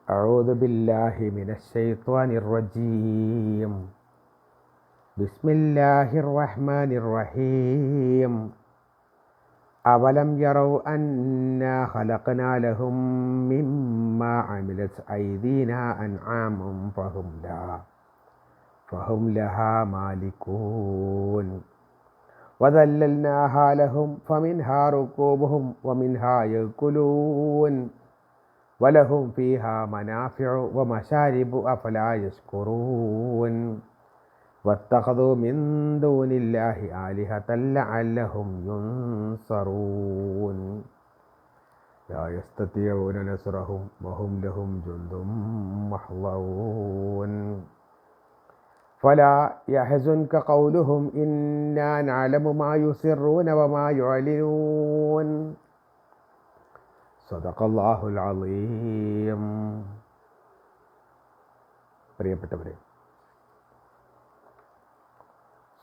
أعوذ بالله من الشيطان الرجيم. بسم الله الرحمن الرحيم. أولم يروا أنا خلقنا لهم مما عملت أيدينا أنعاما فهم لها مالكون وذللناها لهم فمنها ركوبهم ومنها يأكلون ولهم فيها منافع ومشارب أفلا يشكرون واتخذوا من دون الله آلهة لعلهم ينصرون لا يستطيعون نصرهم وهم لهم جند محضرون فلا يحزنك قولهم إنا نعلم ما يسرون وما يعلنون സദഖല്ലാഹുൽ അലീം. പ്രിയപ്പെട്ടവരെ,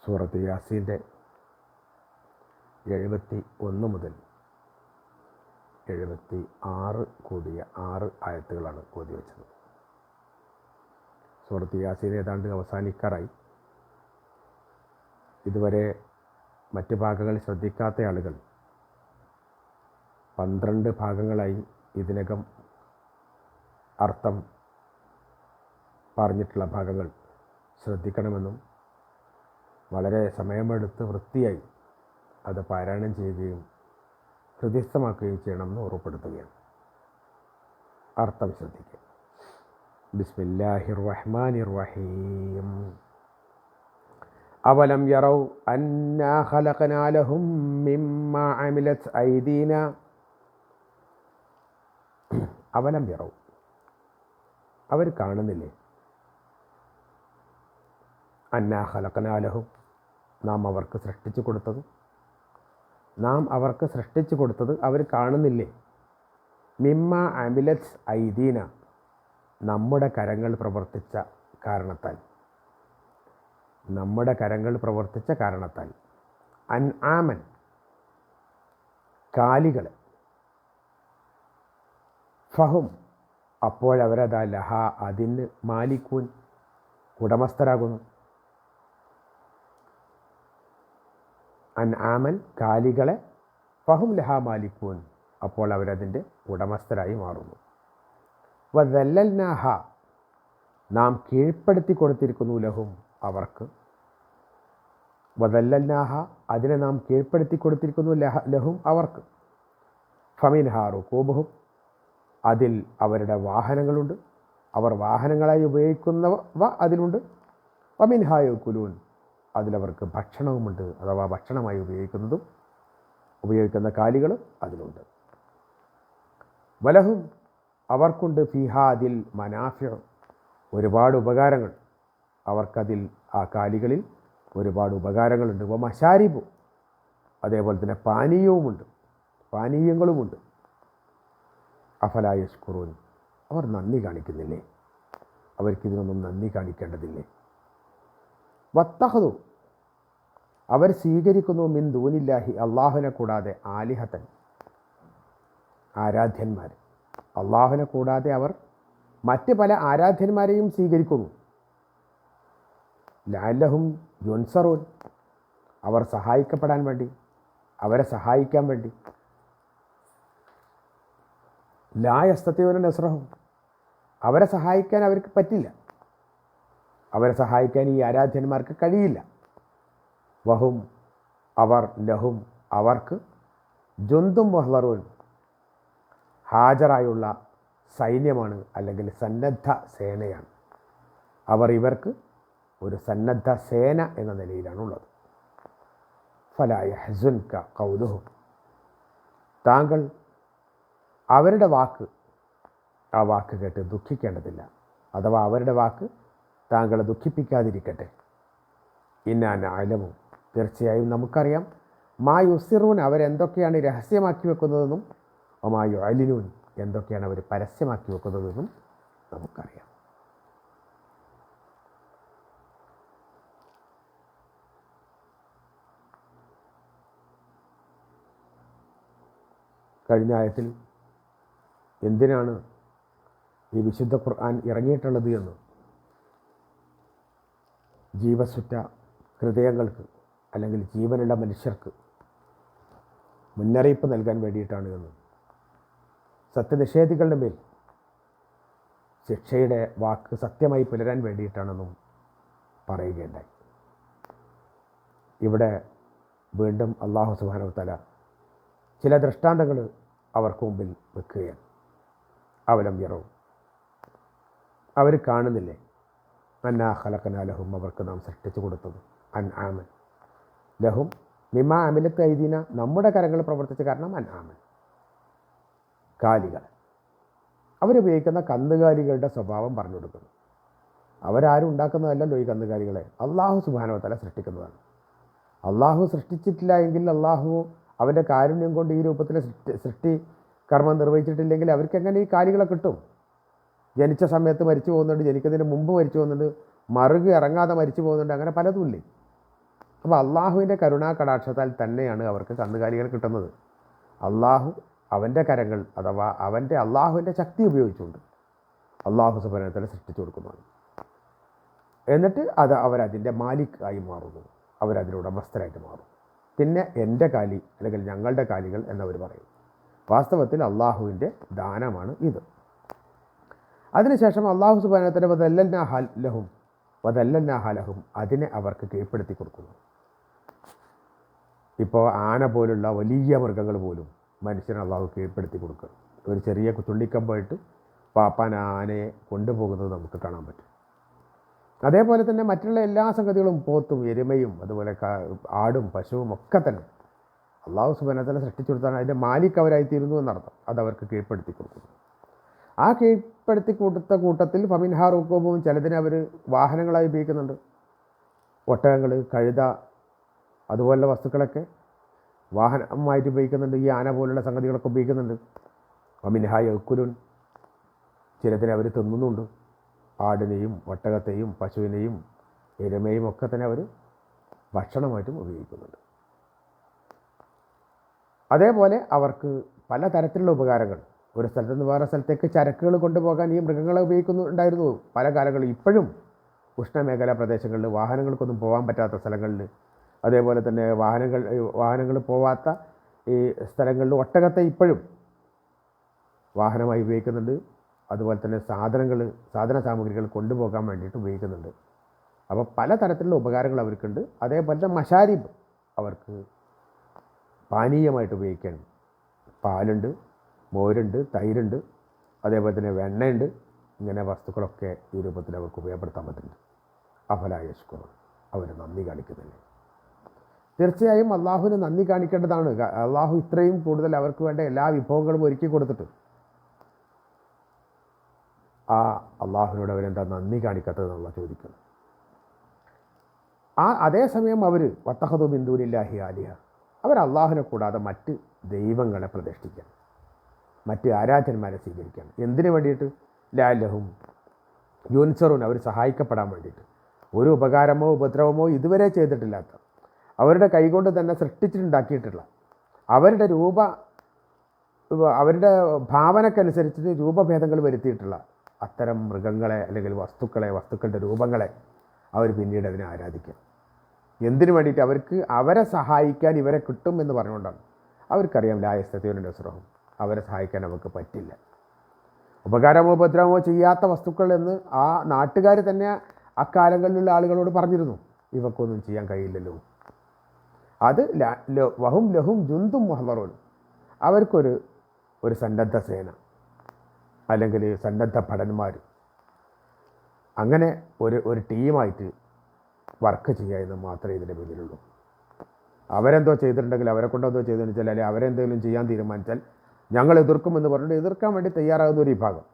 സൂറത്ത് യാസീൻ്റെ 71 മുതൽ 76 കൂടിയ 6 ആയത്തുകളാണ് ഓതി വെച്ചത്. സൂറത്ത് യാസീൻ ഏതാണ്ട് അവസാനിക്കാറായി. ഇതുവരെ മറ്റ് ഭാഗങ്ങൾ ശ്രദ്ധിക്കാത്ത ആളുകൾ 12 ഭാഗങ്ങളായി ഇതിനകം അർത്ഥം പറഞ്ഞിട്ടുള്ള ഭാഗങ്ങൾ ശ്രദ്ധിക്കണമെന്നും വളരെ സമയമെടുത്ത് വൃത്തിയായി അത് പാരായണം ചെയ്യുകയും ഹൃദയസ്ഥമാക്കുകയും ചെയ്യണമെന്ന് ഓർമ്മപ്പെടുത്തുകയാണ്. അർത്ഥം ശ്രദ്ധിക്കുക. ബിസ്മില്ലാഹിർ റഹ്മാനിർ റഹീം. അവലം യറൗ അന്നാ ഖലഖനാ ലഹും മിമ്മാ അമിലത് ഐദീനാ. അവലം യറൗ, അവർ കാണുന്നില്ലേ? അന്നാ ഖലഖനാ ലഹും, നാം അവർക്ക് സൃഷ്ടിച്ചു കൊടുത്തത് അവർ കാണുന്നില്ലേ? മിമ്മാ അമിലത് ഐദീന, നമ്മുടെ കരങ്ങൾ പ്രവർത്തിച്ച കാരണത്താൽ അൻആമൻ, കാലികൾ, ഫഹും, അപ്പോഴവരതാ ലഹ, അതിന് മാലിക്കൂൻ, ഉടമസ്ഥരാകുന്നു. അൻആമൻ, കാലികളെ, ഫഹും ലഹ മാലിക്കൂൻ, അപ്പോൾ അവരതിൻ്റെ ഉടമസ്ഥരായി മാറുന്നു. വദല്ലൽനാഹ, നാം കീഴ്പ്പെടുത്തി കൊടുത്തിരിക്കുന്നു, ലഹും, അവർക്ക്. വദല്ലൽനാഹ, അതിനെ നാം കീഴ്പ്പെടുത്തി കൊടുത്തിരിക്കുന്നു, ലഹും, അവർക്ക്. ഫമിൻഹാ റുകൂബുഹും, അതിൽ അവരുടെ വാഹനങ്ങളുണ്ട്, അവർ വാഹനങ്ങളായി ഉപയോഗിക്കുന്നവ അതിലുണ്ട്. വമിൻഹാ യഅ്കുലൂൻ, അതിലവർക്ക് ഭക്ഷണവുമുണ്ട്, അഥവാ ഭക്ഷണമായി ഉപയോഗിക്കുന്ന കാലികൾ അതിലുണ്ട്. വലഹും, അവർക്കുണ്ട്, ഫിഹാ, അതിൽ, മനാഫിഉ, ഒരുപാട് ഉപകാരങ്ങൾ, അവർക്കതിൽ, ആ കാലികളിൽ ഒരുപാട് ഉപകാരങ്ങളുണ്ട്. വമശാരിബു, അതേപോലെ തന്നെ പാനീയങ്ങളുമുണ്ട്. അഫലാ യശ്കുറൂൻ, അവർ നന്ദി കാണിക്കുന്നില്ലേ? അവർക്കിതിനൊന്നും നന്ദി കാണിക്കേണ്ടതില്ലേ? വത്തഖദു, അവർ സ്വീകരിക്കുന്നു, മിൻ ദൂനില്ലാഹി, അള്ളാഹുവിനെ കൂടാതെ, ആലിഹത്തൻ, ആരാധ്യന്മാർ. അള്ളാഹുവിനെ കൂടാതെ അവർ മറ്റ് പല ആരാധ്യന്മാരെയും സ്വീകരിക്കുന്നു. ലഅല്ലഹും യുൻസറൂൻ, അവർ സഹായിക്കപ്പെടാൻ വേണ്ടി, അവരെ സഹായിക്കാൻ വേണ്ടി. ലാ യസ്തതിഊന നസ്റഹും, അവരെ സഹായിക്കാൻ അവർക്ക് പറ്റില്ല, അവരെ സഹായിക്കാൻ ഈ ആരാധ്യന്മാർക്ക് കഴിയില്ല. വഹും, അവർ, ലഹും, അവർക്ക്, ജുന്ദും മുഹ്ളറൂൻ, ഹാജരായുള്ള സൈന്യമാണ്, അല്ലെങ്കിൽ സന്നദ്ധ സേനയാണ്. അവർ ഇവർക്ക് ഒരു സന്നദ്ധ സേന എന്ന നിലയിലാണുള്ളത്. ഫലാ യഹ്സുൻക ഖൗലുഹും, താങ്കൾ അവരുടെ ആ വാക്ക് കേട്ട് ദുഃഖിക്കേണ്ടതില്ല, അഥവാ അവരുടെ വാക്ക് താങ്കളെ ദുഃഖിപ്പിക്കാതിരിക്കട്ടെ. ഇന്നാ നഅലമു, തീർച്ചയായും നമുക്കറിയാം, മാ യുസിറൂൻ, അവരെന്തൊക്കെയാണ് രഹസ്യമാക്കി വെക്കുന്നതെന്നും വമാ യുഅ്ലിനൂൻ, എന്തൊക്കെയാണ് അവർ പരസ്യമാക്കി വെക്കുന്നതെന്നും നമുക്കറിയാം. കഴിഞ്ഞ ആയത്തിൽ എന്തിനാണ് ഈ വിശുദ്ധ ഖുർആൻ ഇറങ്ങിയിട്ടുള്ളത് എന്ന് ജീവസുറ്റ ഹൃദയങ്ങൾക്ക് അല്ലെങ്കിൽ ജീവനുള്ള മനുഷ്യർക്ക് മുന്നറിയിപ്പ് നൽകാൻ വേണ്ടിയിട്ടാണ് എന്നും സത്യനിഷേധികളുടെ മേൽ ശിക്ഷയുടെ വാക്ക് സത്യമായി പുലരാൻ വേണ്ടിയിട്ടാണെന്നും പറയുകയുണ്ടായി. ഇവിടെ വീണ്ടും അല്ലാഹു സുബ്ഹാനഹു വ തആല ചില ദൃഷ്ടാന്തങ്ങൾ അവർക്ക് മുമ്പിൽ വെക്കുകയാണ്. അവലം യറൗ, അവർ കാണുന്നില്ലേ, അന്നാ ഖലഖനാ ലഹും, അവർക്ക് നാം സൃഷ്ടിച്ചു കൊടുത്തത്, അൻആമൻ ലഹും മിമ്മാ അമിലത്ത് ഐദീന, നമ്മുടെ കരങ്ങൾ പ്രവർത്തിച്ച കാരണം അൻആമൻ, കാലികൾ. അവരുപയോഗിക്കുന്ന കന്നുകാലികളുടെ സ്വഭാവം പറഞ്ഞു കൊടുക്കുന്നു. അവരാരും ഉണ്ടാക്കുന്നതല്ലല്ലോ ഈ കന്നുകാലികളെ, അല്ലാഹു സുബ്ഹാനഹു വ തആല സൃഷ്ടിക്കുന്നതാണ്. അല്ലാഹു സൃഷ്ടിച്ചിട്ടില്ല എങ്കിൽ, അല്ലാഹു അവൻ്റെ കാരുണ്യം കൊണ്ട് ഈ രൂപത്തിൽ സൃഷ്ടി കർമ്മം നിർവഹിച്ചിട്ടില്ലെങ്കിൽ അവർക്ക് എങ്ങനെ ഈ കാലികളെ കിട്ടും? ജനിച്ച സമയത്ത് മരിച്ചു പോകുന്നുണ്ട്, ജനിക്കുന്നതിന് മുമ്പ് മരിച്ചു പോകുന്നുണ്ട്, മറുകി ഇറങ്ങാതെ മരിച്ചു പോകുന്നുണ്ട്, അങ്ങനെ പലതുമില്ലേ. അപ്പോൾ അള്ളാഹുവിൻ്റെ കരുണാ കടാക്ഷത്താൽ തന്നെയാണ് അവർക്ക് കന്നുകാലികൾ കിട്ടുന്നത്. അള്ളാഹു അവൻ്റെ കരങ്ങൾ അഥവാ അള്ളാഹുവിൻ്റെ ശക്തി ഉപയോഗിച്ചുകൊണ്ട് അള്ളാഹു സുബ്ഹാനഹു വ തആല സൃഷ്ടിച്ചു കൊടുക്കുന്നതാണ്. എന്നിട്ട് അവരതിൻ്റെ മാലിക് ആയി മാറുന്നു, അവരതിൻ്റെ ഉടമസ്ഥരായിട്ട് മാറും. പിന്നെ എൻ്റെ കാലി അല്ലെങ്കിൽ ഞങ്ങളുടെ കാലികൾ എന്നവർ പറയും. വാസ്തവത്തിൽ അള്ളാഹുവിൻ്റെ ദാനമാണ് ഇത്. അതിനുശേഷം അള്ളാഹു സുബ്ഹാനഹു വ തആല വദല്ലൽനാഹ ലഹും, അതിനെ അവർക്ക് കീഴ്പ്പെടുത്തി കൊടുക്കുന്നു. ഇപ്പോൾ ആന പോലുള്ള വലിയ മൃഗങ്ങൾ പോലും മനുഷ്യനെ അള്ളാഹു കീഴ്പ്പെടുത്തി കൊടുക്കുക. ഒരു ചെറിയ തുള്ളിക്കമ്പായിട്ട് പാപ്പാൻ ആനയെ കൊണ്ടുപോകുന്നത് നമുക്ക് കാണാൻ പറ്റും. അതേപോലെ തന്നെ മറ്റുള്ള എല്ലാ സംഗതികളും, പോത്തും എരുമയും അതുപോലെ ആടും പശുവും ഒക്കെ തന്നെ അള്ളാഹു സുബ്ഹാനഹു വ തആല സൃഷ്ടിച്ചു കൊടുത്താണ്. അതിൻ്റെ മാലിക് അവരായിത്തീരുന്നു എന്നർത്ഥം. അതവർക്ക് കീഴ്പ്പെടുത്തി കൊടുക്കുന്നു. ആ കീഴ്പ്പെടുത്തി കൊടുത്ത കൂട്ടത്തിൽ ഫമിൻഹാ റുകൂബും, ചിലതിനെ അവർ വാഹനങ്ങളായി ഉപയോഗിക്കുന്നുണ്ട്. ഒട്ടകങ്ങൾ, കഴുത, അതുപോലുള്ള വസ്തുക്കളൊക്കെ വാഹനമായിട്ട് ഉപയോഗിക്കുന്നുണ്ട്. ഈ ആന പോലുള്ള സംഗതികളൊക്കെ ഉപയോഗിക്കുന്നുണ്ട്. ഫമിൻഹാ യഅ്കുലൂൻ, ചിലതിനെ അവർ തിന്നുന്നുണ്ട്. ആടിനെയും ഒട്ടകത്തെയും പശുവിനെയും എരുമയും ഒക്കെ തന്നെ അവർ ഭക്ഷണമായിട്ടും ഉപയോഗിക്കുന്നുണ്ട്. അതേപോലെ അവർക്ക് പലതരത്തിലുള്ള ഉപകാരങ്ങൾ, ഒരു സ്ഥലത്ത് നിന്ന് വേറെ സ്ഥലത്തേക്ക് ചരക്കുകൾ കൊണ്ടുപോകാൻ ഈ മൃഗങ്ങളെ ഉപയോഗിക്കുന്നുണ്ടായിരുന്നു പല കാലങ്ങളിൽ. ഇപ്പോഴും ഉഷ്ണമേഖലാ പ്രദേശങ്ങളിൽ വാഹനങ്ങൾക്കൊന്നും പോകാൻ പറ്റാത്ത സ്ഥലങ്ങളിൽ, അതേപോലെ തന്നെ വാഹനങ്ങൾ പോവാത്ത ഈ സ്ഥലങ്ങളിൽ ഒട്ടകത്തെ ഇപ്പോഴും വാഹനമായി ഉപയോഗിക്കുന്നുണ്ട്. അതുപോലെ തന്നെ സാധന സാമഗ്രികൾ കൊണ്ടുപോകാൻ വേണ്ടിയിട്ട് ഉപയോഗിക്കുന്നുണ്ട്. അപ്പോൾ പലതരത്തിലുള്ള ഉപകാരങ്ങൾ അവർക്കുണ്ട്. അതേപോലെ തന്നെ മശാരിബ്, അവർക്ക് പാനീയമായിട്ട് ഉപയോഗിക്കാൻ പാലുണ്ട്, മോരുണ്ട്, തൈരുണ്ട്, അതേപോലെ തന്നെ വെണ്ണയുണ്ട്. ഇങ്ങനെ വസ്തുക്കളൊക്കെ ഈ രൂപത്തിൽ അവർക്ക് ഉപയോഗപ്പെടുത്താൻ പറ്റുന്നുണ്ട്. അഫലാ യശ്കുറൂൻ, അവർ നന്ദി കാണിക്കുന്നില്ല. തീർച്ചയായും അള്ളാഹുവിന് നന്ദി കാണിക്കേണ്ടതാണ്. അള്ളാഹു ഇത്രയും കൂടുതൽ അവർക്ക് വേണ്ട എല്ലാ വിഭവങ്ങളും ഒരുക്കി കൊടുത്തിട്ട് ആ അള്ളാഹുവിനോട് അവരെന്താ നന്ദി കാണിക്കാത്തതെന്നുള്ള ചോദിക്കുന്നു. അതേസമയം അവർ വത്തഖദു മിൻ ദൂനില്ലാഹി ആലിഹ, അവർ അള്ളാഹുവിനെ കൂടാതെ മറ്റ് ദൈവങ്ങളെ പ്രതിഷ്ഠിക്കാൻ, മറ്റ് ആരാധന്മാരെ സ്വീകരിക്കാൻ. എന്തിനു വേണ്ടിയിട്ട്? ലഅല്ലഹും യുൻസറൂൻ, അവർ സഹായിക്കപ്പെടാൻ വേണ്ടിയിട്ട്. ഒരു ഉപകാരമോ ഉപദ്രവമോ ഇതുവരെ ചെയ്തിട്ടില്ലാത്ത, അവരുടെ കൈകൊണ്ട് തന്നെ സൃഷ്ടിച്ചിട്ടുണ്ടാക്കിയിട്ടുള്ള, അവരുടെ ഭാവനക്കനുസരിച്ച് രൂപഭേദങ്ങൾ വരുത്തിയിട്ടുള്ള അത്തരം മൃഗങ്ങളെ അല്ലെങ്കിൽ വസ്തുക്കളുടെ രൂപങ്ങളെ അവർ പിന്നീട് അതിനെ ആരാധിക്കും. എന്തിനു വേണ്ടിയിട്ട്? അവരെ സഹായിക്കാൻ ഇവരെ കിട്ടും എന്ന് പറഞ്ഞുകൊണ്ടാണ്. അവർക്കറിയാം ലാ യസ്തതിഊന നസ്റഹും, അവരെ സഹായിക്കാൻ അവർക്ക് പറ്റില്ല. ഉപകാരമോ ഉപദ്രവമോ ചെയ്യാത്ത വസ്തുക്കൾ എന്ന് ആ നാട്ടുകാർ തന്നെ അക്കാലങ്ങളിലുള്ള ആളുകളോട് പറഞ്ഞിരുന്നു. ഇവക്കൊന്നും ചെയ്യാൻ കഴിയില്ലല്ലോ. അത് വഹും ലഹും ജുന്ദും മുഹ്ളറൂൻ, അവർക്കൊരു സന്നദ്ധ സേന അല്ലെങ്കിൽ സന്നദ്ധ ഭടന്മാർ, അങ്ങനെ ഒരു ടീമായിട്ട് വർക്ക് ചെയ്യുക എന്ന് മാത്രമേ ഇതിൻ്റെ പിന്നിലുള്ളൂ. അവരെന്തോ ചെയ്തിട്ടുണ്ടെങ്കിൽ, അവരെ കൊണ്ടെന്തോ ചെയ്തെന്ന് വെച്ചാൽ, അല്ലെങ്കിൽ അവരെന്തെങ്കിലും ചെയ്യാൻ തീരുമാനിച്ചാൽ ഞങ്ങൾ എതിർക്കുമെന്ന് പറഞ്ഞിട്ട് എതിർക്കാൻ വേണ്ടി തയ്യാറാകുന്ന ഒരു വിഭാഗം.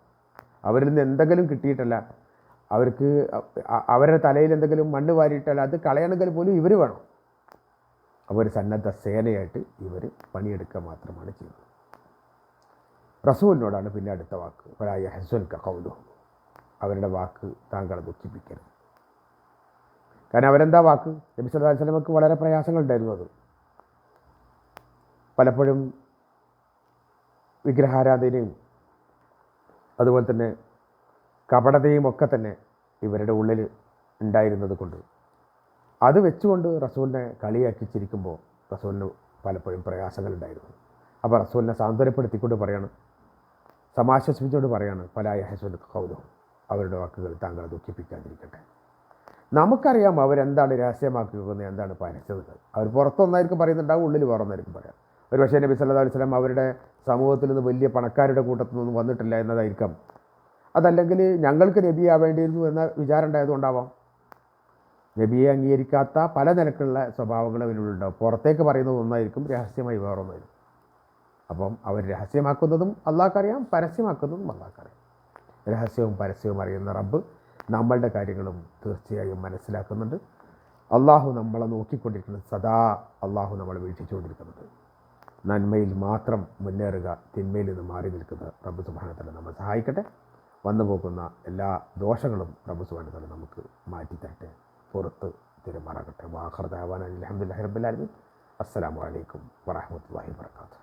അവരിൽ നിന്ന് എന്തെങ്കിലും കിട്ടിയിട്ടല്ല, അവരുടെ തലയിൽ എന്തെങ്കിലും മണ്ണ് വാരിയിട്ടല്ല, അത് കളയണമെങ്കിൽ പോലും ഇവർ വേണം. അപ്പോൾ ഒരു സന്നദ്ധ സേനയായിട്ട് ഇവർ പണിയെടുക്കുക മാത്രമാണ് ചെയ്യുന്നത്. റസൂലിനോടാണ് പിന്നെ അടുത്ത വാക്ക്, ഫലാ യഹ്സുൻക ഖൗലുഹും, അവരുടെ വാക്ക് താങ്കളെ ദുഃഖിപ്പിക്കരുത്. കാരണം അവരെന്താ വാക്ക്? നബി സല്ലല്ലാഹു അലൈഹി വസല്ലമക്ക് വളരെ പ്രയാസങ്ങളുണ്ടായിരുന്നു. അത് പലപ്പോഴും വിഗ്രഹാരാധനയും അതുപോലെ തന്നെ കപടതയും ഒക്കെ തന്നെ ഇവരുടെ ഉള്ളിൽ ഉണ്ടായിരുന്നത് കൊണ്ട് അത് വെച്ചുകൊണ്ട് റസൂലിനെ കളിയാക്കി ചിരിക്കുമ്പോൾ റസൂലിന് പലപ്പോഴും പ്രയാസങ്ങളുണ്ടായിരുന്നു. അപ്പോൾ റസൂലിനെ സാന്ത്വനപ്പെടുത്തിക്കൊണ്ട് പറയാണ്, സമാശ്വസിപ്പിച്ചുകൊണ്ട് പറയാണ്, പലായ ഹസൂൽ കൗലവും, അവരുടെ വാക്കുകൾ താങ്കളെ ദുഃഖിപ്പിക്കാതിരിക്കട്ടെ. നമുക്കറിയാം അവരെന്താണ് രഹസ്യമാക്കി വെക്കുന്നത്, എന്താണ് പരസ്യതകൾ. അവർ പുറത്തൊന്നായിരിക്കും പറയുന്നുണ്ടാവും, ഉള്ളിൽ വേറൊന്നായിരിക്കും പറയാം. ഒരു പക്ഷേ നബി സല്ലല്ലാഹു അലൈഹി വസല്ലം അവരുടെ സമൂഹത്തിൽ നിന്ന് വലിയ പണക്കാരുടെ കൂട്ടത്തിൽ നിന്നും വന്നിട്ടില്ല എന്നതായിരിക്കാം. അതല്ലെങ്കിൽ ഞങ്ങൾക്ക് നബിയാവേണ്ടിയിരുന്നു എന്ന വിചാരം ഉണ്ടായതുകൊണ്ടാവാം. നബിയെ അംഗീകരിക്കാത്ത പല നിലക്കുള്ള സ്വഭാവങ്ങൾ അവനുണ്ടാവും. പുറത്തേക്ക് പറയുന്നത് ഒന്നായിരിക്കും, രഹസ്യമായി വേറൊന്നായിരിക്കും. അപ്പം അവർ രഹസ്യമാക്കുന്നതും അള്ളാഹ്ക്കറിയാം, പരസ്യമാക്കുന്നതും അള്ളാഹ്ക്കറിയാം. രഹസ്യവും പരസ്യവും അറിയുന്ന റബ്ബ് നമ്മളുടെ കാര്യങ്ങളും തീർച്ചയായും മനസ്സിലാക്കുന്നുണ്ട്. അള്ളാഹു നമ്മളെ നോക്കിക്കൊണ്ടിരിക്കുന്നത്, സദാ അള്ളാഹു നമ്മളെ വീക്ഷിച്ചുകൊണ്ടിരിക്കുന്നത്. നന്മയിൽ മാത്രം മുന്നേറുക, തിന്മയിൽ നിന്ന് മാറി നിൽക്കുന്ന റബ്ബ് സുബ്ഹാനഹു വ തആല നമ്മെ സഹായിക്കട്ടെ. വന്നു പോകുന്ന എല്ലാ ദോഷങ്ങളും റബ്ബ് സുബ്ഹാനഹു വ തആല നമുക്ക് മാറ്റിത്തരട്ടെ, പുറത്ത് തിരുമാറാകട്ടെ. വാഖിറു ദഅവാനാ അൽഹംദുലില്ലാഹി റബ്ബിൽ ആലമീൻ. അസ്സലാമു അലൈക്കും വറഹ്മത്തുള്ളാഹി വബറകാതുഹു.